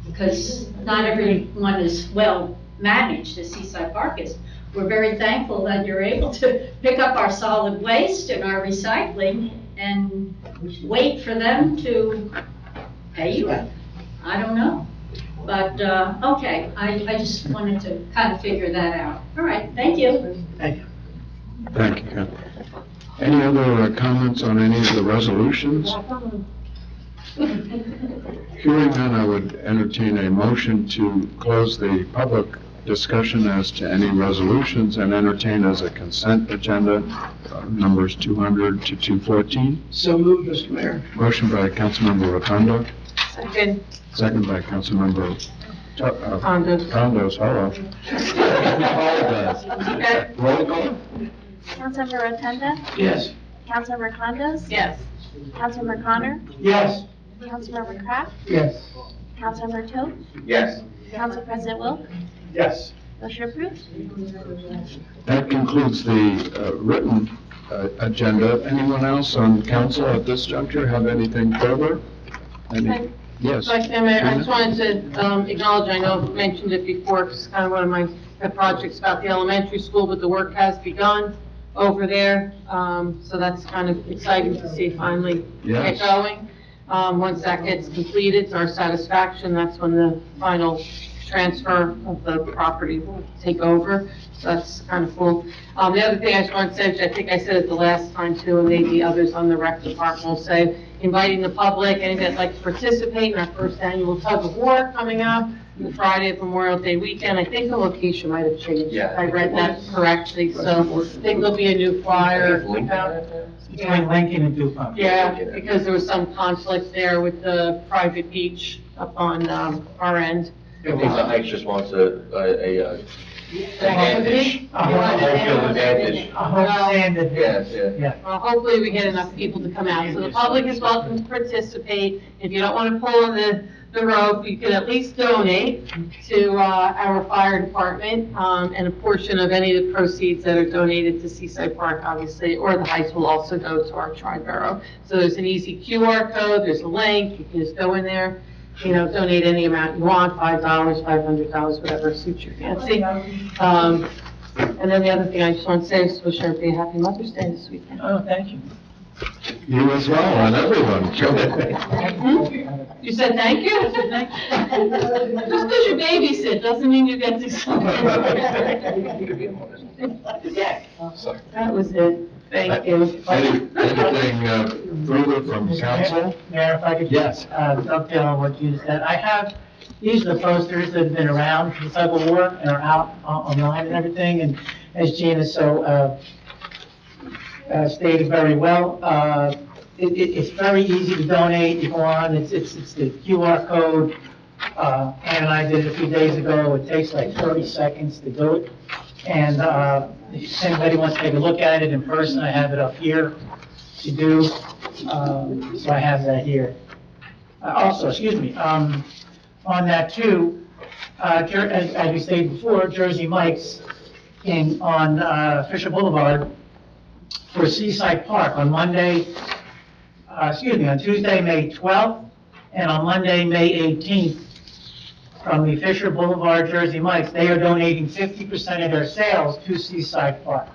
because not everyone is well managed as Seaside Park is. We're very thankful that you're able to pick up our solid waste and our recycling and wait for them to pay you. I don't know. But, okay, I just wanted to kind of figure that out. All right, thank you. Thank you. Thank you. Any other comments on any of the resolutions? Hearing none, I would entertain a motion to close the public discussion as to any resolutions and entertain as a consent agenda numbers 200 to 214. So moved, Mr. Mayor. Motion by Councilmember Rotundo, Second. second by Councilmember Condos. Condos, hello. Apologize. Roll call? Councilmember Rotunda? Yes. Councilmember Condos? Yes. Councilmember Connor? Yes. Councilmember Kraft? Yes. Councilmember Toth? Yes. Council President Wilk? Yes. Motion approved. That concludes the written agenda. Anyone else on council at this juncture have anything further? Yes. Vice Mayor, I just wanted to acknowledge, I know I've mentioned it before, it's kind of one of my pet projects about the elementary school, but the work has begun over there. So that's kind of exciting to see finally get Yes. going. Once that gets completed, to our satisfaction, that's when the final transfer of the property will take over. So that's kind of cool. The other thing I just want to say, which I think I said it the last time too, and maybe others on the rec department will say, inviting the public, anyone that'd like to participate in our first annual tug of war coming up, the Friday of Memorial Day weekend. I think the location might have changed. Yeah. I read that correctly, so I think there'll be a new flyer. Between Lincoln and DuPont. Yeah, because there was some conflict there with the private beach up on our end. Lisa Heights just wants a Advantage. A home field advantage. A home stand advantage. Yes, Yeah. Well, hopefully we get enough people to come out. So the public is welcome to participate. If you don't want to pull on the rope, you can at least donate to our fire department, and a portion of any of the proceeds that are donated to Seaside Park, obviously, or the heights will also go to our tri-borough. So there's an easy QR code, there's a link, you can just go in there, donate any amount you want, $5, $500, whatever suits your fancy. And then the other thing I just want to say is wish everybody a happy Mother's Day this weekend. Oh, thank you. You as well, and everyone. You said thank you? I said thank you. Just because you babysit doesn't mean you get to celebrate. That was it. Thank you. Anything further from council? Mayor, if I could Yes. just dovetail on what you said. These are the posters that have been around for the tug of war and are out online and everything. And as Gina so stated very well, it's very easy to donate. You go on, it's the QR code. Ann and I did it a few days ago. It takes like 30 seconds to do it. And if anybody wants to take a look at it in person, I have it up here to do. So I have that here. Also, excuse me, on that too, as we stated before, Jersey Mike's on Fisher Boulevard for Seaside Park on on Tuesday, May 12th, and on Monday, May 18th, from the Fisher Boulevard Jersey Mike's. They are donating 50% of their sales to Seaside Park.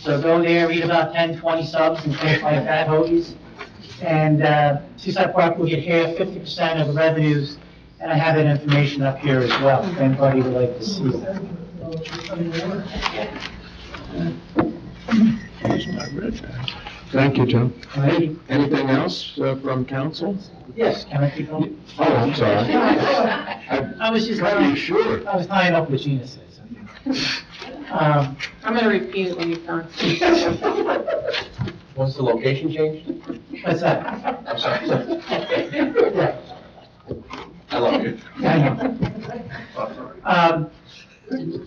So go there, eat about 10, 20 subs and things like that, hoagies. And Seaside Park will get half, 50% of the revenues. And I have that information up here as well, if anybody would like to see that. Thank you, Joe. Thank you. Anything else from council? Yes, can I keep going? Oh, I'm sorry. I was just, Are you sure? I was tying up what Gina said. I'm going to repeat it when you're done. Was the location changed? What's that? I'm sorry. Right. I love you.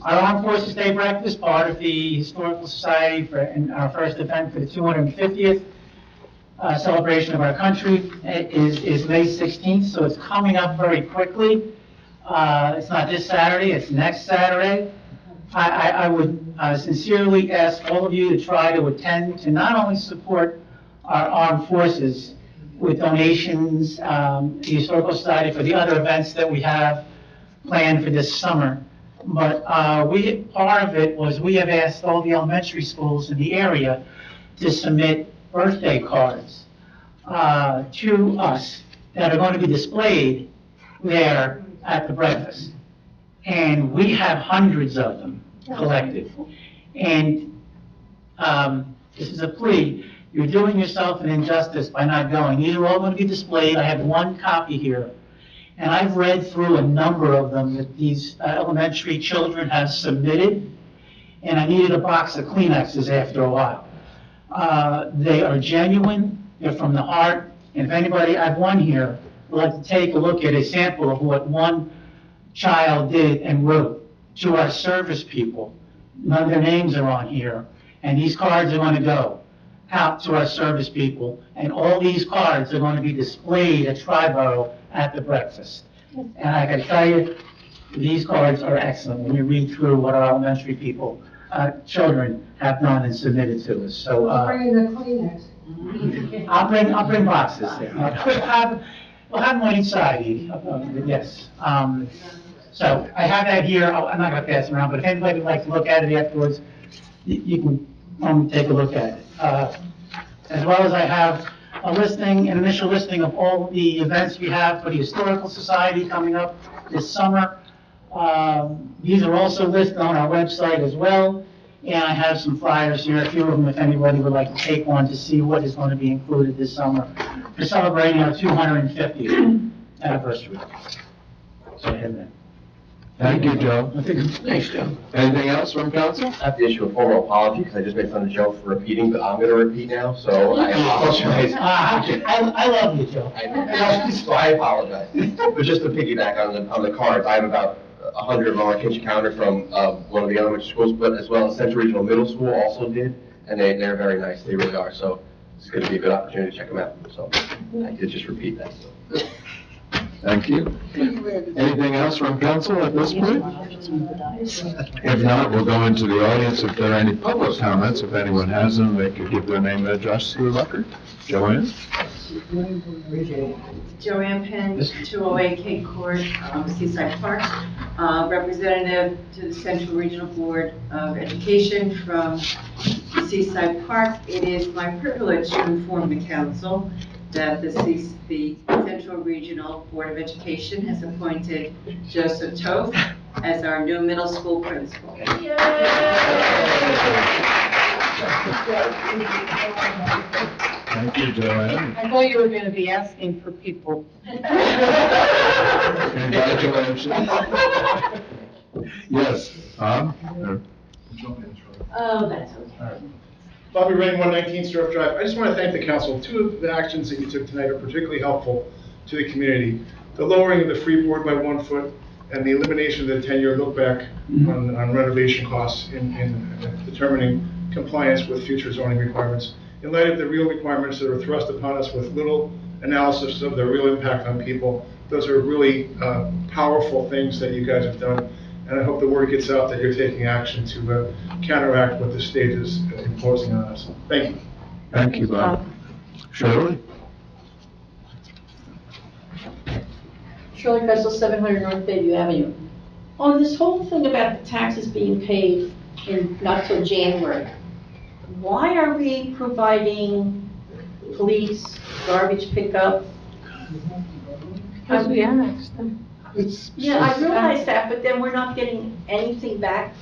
Our Armed Forces Day breakfast, part of the Historical Society and our first event for the 250th celebration of our country is May 16th, so it's coming up very quickly. It's not this Saturday, it's next Saturday. I would sincerely ask all of you to try to attend, to not only support our armed forces with donations, the Historical Society for the other events that we have planned for this summer, but part of it was we have asked all the elementary schools in the area to submit birthday cards to us that are going to be displayed there at the breakfast. And we have hundreds of them collected. And this is a plea. You're doing yourself an injustice by not going. These are all going to be displayed. I have one copy here. And I've read through a number of them that these elementary children have submitted. And I needed a box of Kleenexes after a while. They are genuine. They're from the heart. And if anybody, I have one here, would like to take a look at a sample of what one child did and wrote to our service people. None of their names are on here. And these cards are going to go out to our service people. And all these cards are going to be displayed at Triborough at the breakfast. And I can tell you, these cards are excellent when you read through what our elementary people, children have done and submitted to us. So Bringing the Kleenex. I'll bring boxes there. We'll have them on each side, yes. So I have that here. I'm not going to pass it around, but if anybody would like to look at it afterwards, you can take a look at it. As well as I have an initial listing of all the events we have for the Historical Society coming up this summer. These are also listed on our website as well. And I have some flyers here, a few of them, if anybody would like to take one to see what is going to be included this summer for celebrating our 250th anniversary. So I have that. Thank you, Joe. Thanks, Joe. Anything else from council? I have to issue a formal apology because I just made fun of Joe for repeating, but I'm going to repeat now, so I apologize. I love you, Joe. I apologize. But just to piggyback on the cards, I have about 100 of them on kitchen counter from one of the elementary schools, but as well as Central Regional Middle School also did, and they're very nice, they really are, so it's going to be a good opportunity to check them out, so I did just repeat that, so. Thank you. Anything else from council at this point? If not, we'll go into the audience. If there are any public comments, if anyone has them, they could give their name and address to the record. Joanne? Joanne Penn, 208 Cape Court, Seaside Park, representative to the Central Regional Board of Education from Seaside Park. It is my privilege to inform the council that the Central Regional Board of Education has appointed Joseph Toth as our new middle school principal. Thank you, Joanne. I thought you were going to be asking for people. Congratulations. Yes, Tom? Oh, that's okay. Bobby Rain, 119 Stroke Drive. I just want to thank the council. Two of the actions that you took tonight are particularly helpful to the community. The lowering of the freeboard by 1 foot and the elimination of the 10-year look back on renovation costs in determining compliance with future zoning requirements. In light of the real requirements that are thrust upon us with little analysis of the real impact on people, those are really powerful things that you guys have done. And I hope the word gets out that you're taking action to counteract what the state is imposing on us. Thank you. Thank you, Bob. Shirley? Shirley Crystal, 700 North Bayview Avenue. On this whole thing about the taxes being paid in not till January, why are we providing police, garbage pickup? Because we annexed them. Yeah, I realize that, but then we're not getting anything back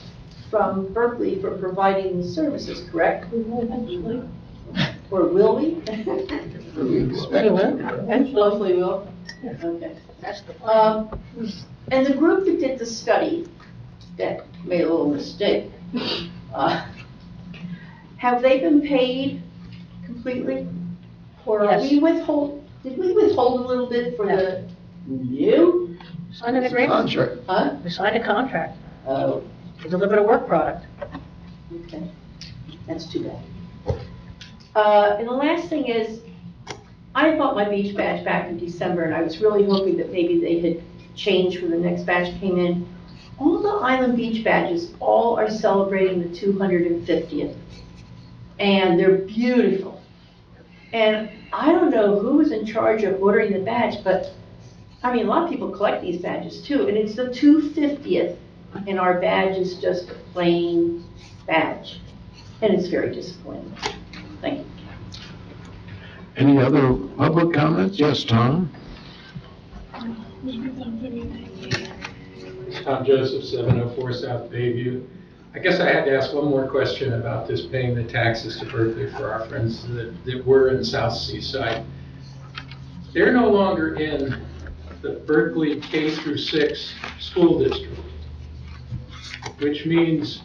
from Berkeley for providing the services, correct? We will eventually. Or will we? Hopefully we will. Okay. And the group that did the study, that made a little mistake, have they been paid completely? Or are we did we withhold a little bit for the review? Signed an agreement. Contract. Huh? We signed a contract Oh, to deliver a work product. okay. That's too bad. And the last thing is, I bought my beach badge back in December, and I was really hoping that maybe they had changed when the next badge came in. All the Island Beach badges, all are celebrating the 250th. And they're beautiful. And I don't know who is in charge of ordering the badge, but I mean, a lot of people collect these badges too, and it's the 250th, and our badge is just a plain badge. And it's very disappointing. Thank you. Any other public comments? Yes, Tom? Tom Joseph, 704 South Bayview. I guess I had to ask one more question about this paying the taxes to Berkeley for our friends that were in South Seaside. They're no longer in the Berkeley K-6 school district, which means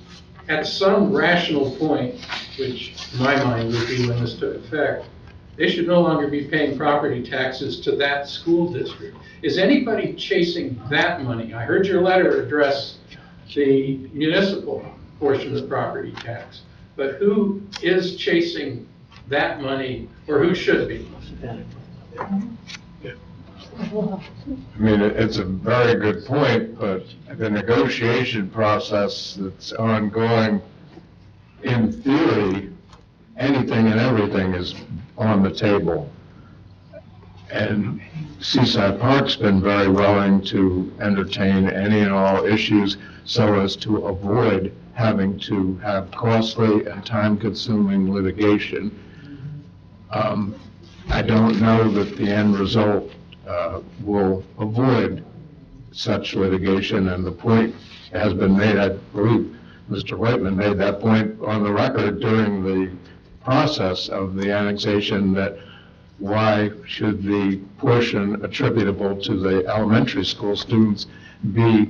at some rational point, which in my mind would be when this took effect, they should no longer be paying property taxes to that school district. Is anybody chasing that money? I heard your letter address the municipal portion of the property tax, but who is chasing that money, or who should be? I mean, it's a very good point, but the negotiation process that's ongoing, in theory, anything and everything is on the table. And Seaside Park's been very willing to entertain any and all issues so as to avoid having to have costly and time-consuming litigation. I don't know that the end result will avoid such litigation, and the point has been made, I believe Mr. Whiteman made that point on the record during the process of the annexation, that why should the portion attributable to the elementary school students be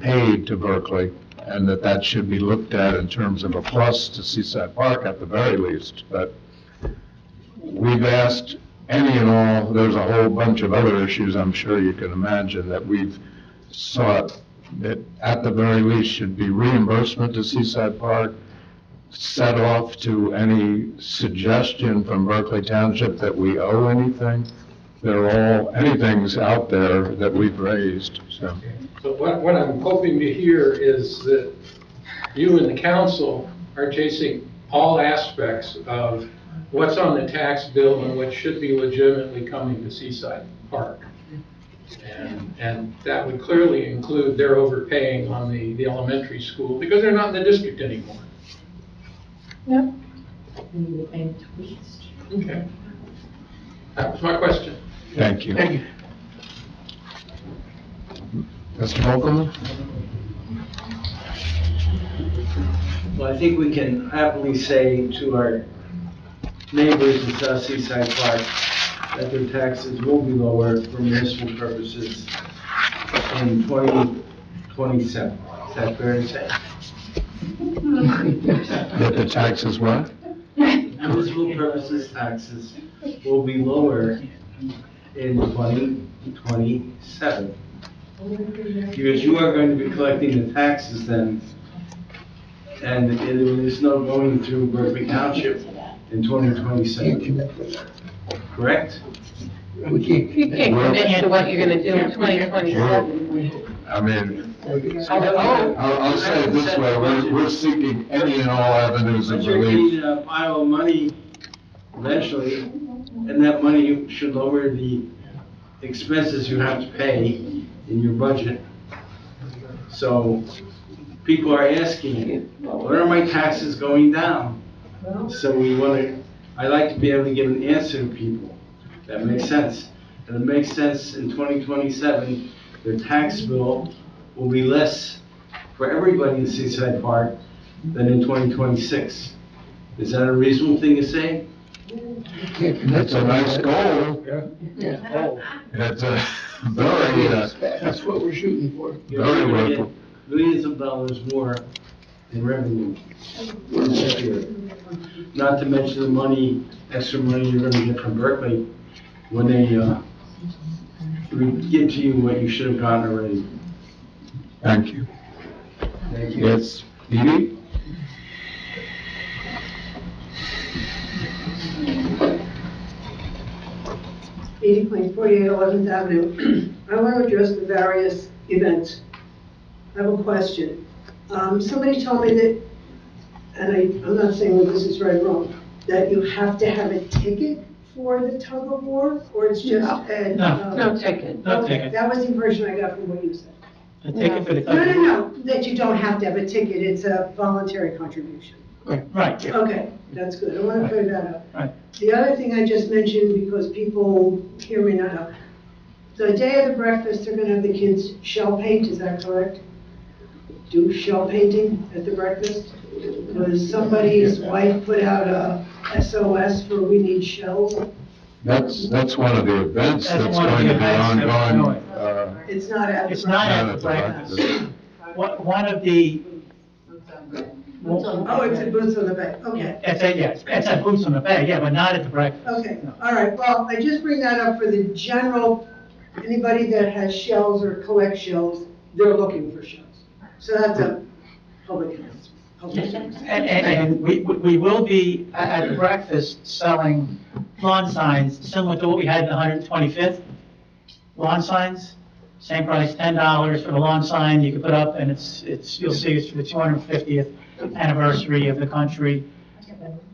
paid to Berkeley, and that should be looked at in terms of a plus to Seaside Park at the very least. But we've asked any and all, there's a whole bunch of other issues I'm sure you can imagine that we've sought it, at the very least, should be reimbursement to Seaside Park, set off to any suggestion from Berkeley Township that we owe anything. Anything's out there that we've raised, so. So what I'm hoping to hear is that you and the council are chasing all aspects of what's on the tax bill and what should be legitimately coming to Seaside Park. And that would clearly include their overpaying on the elementary school because they're not in the district anymore. Yep. Okay. That was my question. Thank you. Thank you. Mr. Holcomb? Well, I think we can happily say to our neighbors in South Seaside Park that their taxes will be lower for municipal purposes in 2027. Is that fair to say? That the taxes what? Municipal purposes taxes will be lower in 2027. Because you are going to be collecting the taxes then, and there is no going through Berkeley Township in 2027. Correct? You can't commit to what you're gonna do in 2027. I mean, I'll say it this way, we're seeking any and all avenues of But you're relief. getting a pile of money eventually, and that money should lower the expenses you have to pay in your budget. So people are asking, when are my taxes going down? So I like to be able to give an answer to people that makes sense. And it makes sense in 2027, their tax bill will be less for everybody in Seaside Park than in 2026. Is that a reasonable thing to say? That's a nice goal. That's a very, That's what we're shooting for. very workable. Millions of dollars more in revenue this year. Not to mention the extra money you're gonna get from Berkeley when they give to you what you should have gotten already. Thank you. Thank you. Yes, Edie? Point 48 11th Avenue. I want to address the various events. I have a question. Somebody told me that, and I'm not saying that this is right or wrong, that you have to have a ticket for the tug of war, or it's just No ticket. No Okay, ticket. that was the impression I got from what you said. A ticket for the. No, that you don't have to have a ticket, it's a voluntary contribution. Right, yeah. Okay, that's good, I want to clear that up. Right. The other thing I just mentioned, because people hear me not, the day of the breakfast, they're gonna have the kids shell paint, is that correct? Do shell painting at the breakfast? Was somebody's wife put out a SOS for we need shells? That's one of the events That's that's one of going the to be events that's ongoing. going. It's not at the It's not at the breakfast. breakfast. One of the. Oh, it's at Boots on the Bay, okay. It's at Boots on the Bay, yeah, but not at the breakfast. Okay, all right, well, I just bring that up for the general, anybody that has shells or collects shells, they're looking for shells. So that's a public announcement. And we will be at the breakfast selling lawn signs similar to what we had in the 125th. Lawn signs, same price, $10 for the lawn sign you can put up, and you'll see it's for the 250th anniversary of the country,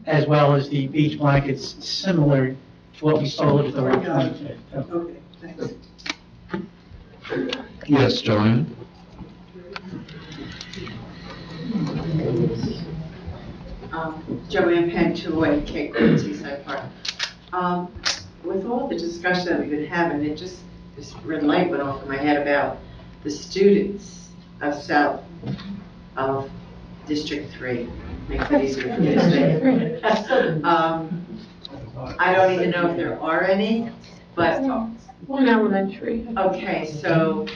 as well as the beach blankets, similar to what we sold at the 125th. Okay, thanks. Yes, Joanne? Joanne Penn, 208 Cape Coral, Seaside Park. With all the discussion that we've been having, this red light went off in my head about the students of South of District 3. Makes it easier for me to say. I don't even know if there are any, but. One elementary. Okay, so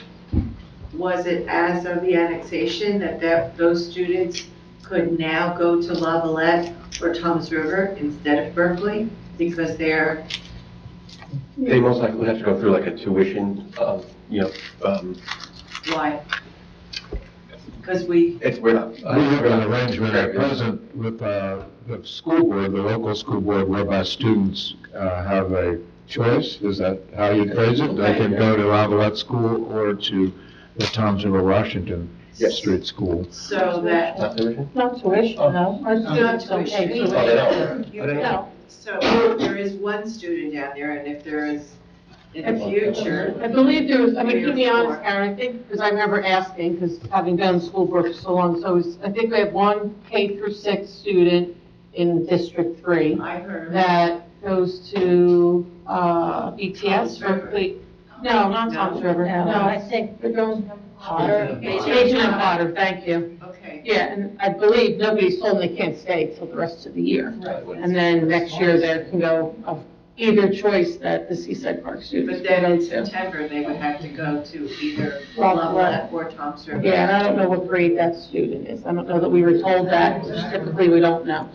was it as of the annexation that those students could now go to Lavallette or Toms River instead of Berkeley because they're. They most likely would have to go through like a tuition, Why? Because we, We're not. We have an arrangement at present with the school board, the local school board, whereby students have a choice. Is that how you phrase it? They can go to Lavalette School or to the Toms River Washington Street School. so that. Not tuition? Not tuition, no. Our students don't pay tuition. Oh, they don't? You I didn't know. know, so there is one student down there, and if there is in the future. I believe there was, I mean, to be honest, Karen, I think, because I remember asking, because having been in school board for so long, so I think we have one K through 6 student in District 3 I heard. that goes to BTS, Berkeley. No, not Tom's River, No, I no. think They're going Potter. Agent and Potter, thank you. Okay. Yeah, and I believe nobody's told them they can't stay till the rest of the year. And then next year they can go of either choice that the Seaside Park students But then go in to. September, they would have to go to either Loveland. Loveland or Toms River. Yeah, and I don't know what grade that student is. I don't know that we were told that, which typically we don't know,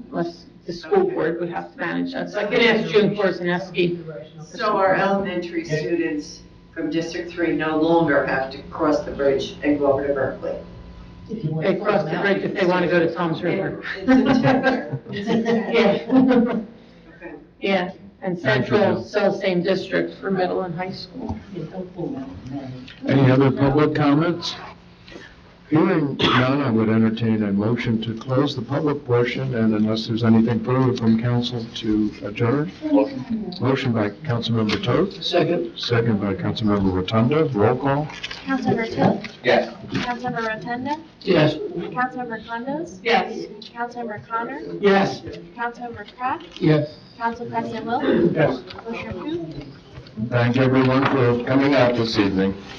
unless the school board would have to manage that. So I can ask June Korzaneski. So our elementary students from District 3 no longer have to cross the bridge and go over to Berkeley. They cross the bridge if they want to go to Tom's River. In September. Yeah. Okay. Yeah, and Thank you, Central, Bill. still same district for middle and high school. Any other public comments? Hearing none, I would entertain a motion to close the public portion, and unless there's anything further from council, to adjourn. Motion by Councilmember Toth. Second. Second by Councilmember Rotunda. Roll call. Councilmember Toth? Yes. Councilmember Rotunda? Yes. Councilmember Condos? Yes. Councilmember Connor? Yes. Councilmember Kraft? Yes. Council President Wilk? Yes. Motion approved. Thank everyone for coming out this evening.